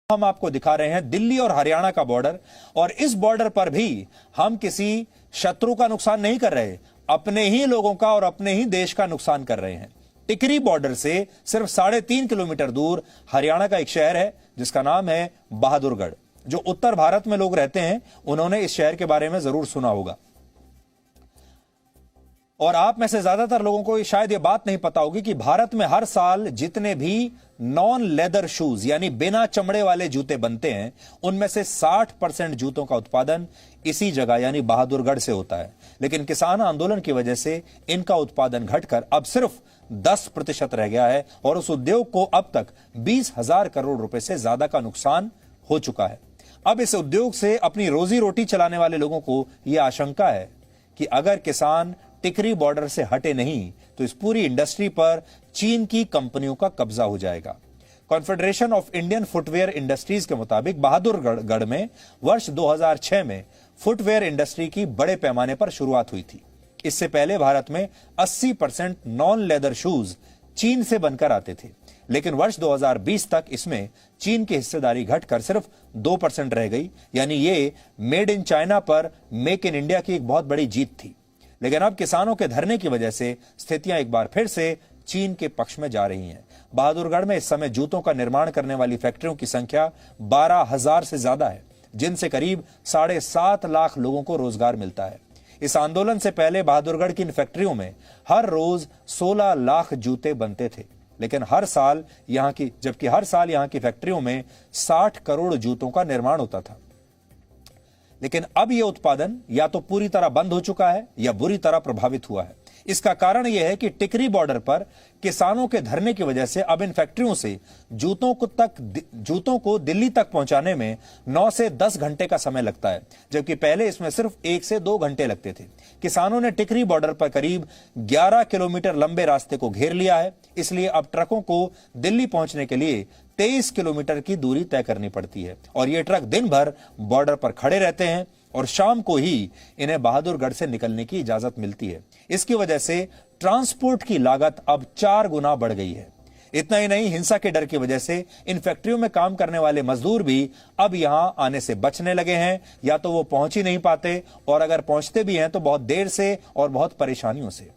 हम आपको दिखा रहे हैं दिल्ली और हरियाणा का बॉर्डर, और इस बॉर्डर पर भी हम किसी शत्रु का नुकसान नहीं कर रहे, अपने ही लोगों का और अपने ही देश का नुकसान कर रहे हैं। टिकरी बॉर्डर से सिर्फ 3.5 किलोमीटर दूर हरियाणा का एक शहर है जिसका नाम है बहादुरगढ़। जो उत्तर भारत में लोग रहते हैं उन्होंने इस शहर के बारे में जरूर सुना होगा, और आप में से ज्यादातर लोगों को शायद यह बात नहीं पता होगी कि भारत में हर साल जितने भी नॉन लेदर शूज यानी बिना चमड़े वाले जूते बनते हैं उनमें से 60% जूतों का उत्पादन इसी जगह यानी बहादुरगढ़ से होता है। लेकिन किसान आंदोलन की वजह से इनका उत्पादन घटकर अब सिर्फ 10% रह गया है, और उस उद्योग को अब तक 20,000 करोड़ रुपए से ज्यादा का नुकसान हो चुका है। अब इस उद्योग से अपनी रोजी रोटी चलाने वाले लोगों को यह आशंका है कि अगर किसान टिकरी बॉर्डर से हटे नहीं तो इस पूरी इंडस्ट्री पर चीन की कंपनियों का कब्जा हो जाएगा। Confederation of Indian footwear industries के मुताबिक बहादुरगढ़ में वर्ष 2006 में फुटवेयर इंडस्ट्री की बड़े पैमाने पर शुरुआत हुई थी। इससे पहले भारत में 80% नॉन लेदर शूज चीन से बनकर आते थे, लेकिन वर्ष 2020 तक इसमें चीन की हिस्सेदारी घटकर सिर्फ 2% रह गई। यानी ये मेड इन चाइना पर मेक इन इंडिया की एक बहुत बड़ी जीत थी। लेकिन अब किसानों के धरने की वजह से स्थितियां एक बार फिर से चीन के पक्ष में जा रही हैं। बहादुरगढ़ में इस समय जूतों का निर्माण करने वाली फैक्ट्रियों की संख्या 12,000 से ज्यादा है, जिनसे करीब 7.5 लाख लोगों को रोजगार मिलता है। इस आंदोलन से पहले बहादुरगढ़ की इन फैक्ट्रियों में हर रोज 16 लाख जूते बनते थे, लेकिन हर साल यहां की फैक्ट्रियों में 60 करोड़ जूतों का निर्माण होता था। लेकिन अब यह उत्पादन या तो पूरी तरह बंद हो चुका है या बुरी तरह प्रभावित हुआ है। इसका कारण यह है कि टिकरी बॉर्डर पर किसानों के धरने की वजह से अब इन फैक्ट्रियों से जूतों को दिल्ली तक पहुंचाने में 9 से 10 घंटे का समय लगता है, जबकि पहले इसमें सिर्फ 1 से 2 घंटे लगते थे। किसानों ने टिकरी बॉर्डर पर करीब 11 किलोमीटर लंबे रास्ते को घेर लिया है, इसलिए अब ट्रकों को दिल्ली पहुंचने के लिए 23 किलोमीटर की दूरी तय करनी पड़ती है, और ये ट्रक दिन भर बॉर्डर पर खड़े रहते हैं और शाम को ही इन्हें बहादुरगढ़ से निकलने की इजाजत मिलती है। इसकी वजह से ट्रांसपोर्ट की लागत अब 4 गुना बढ़ गई है। इतना ही नहीं, हिंसा के डर की वजह से इन फैक्ट्रियों में काम करने वाले मजदूर भी अब यहां आने से बचने लगे हैं, या तो वो पहुंच ही नहीं पाते, और अगर पहुंचते भी हैं तो बहुत देर से और बहुत परेशानियों से।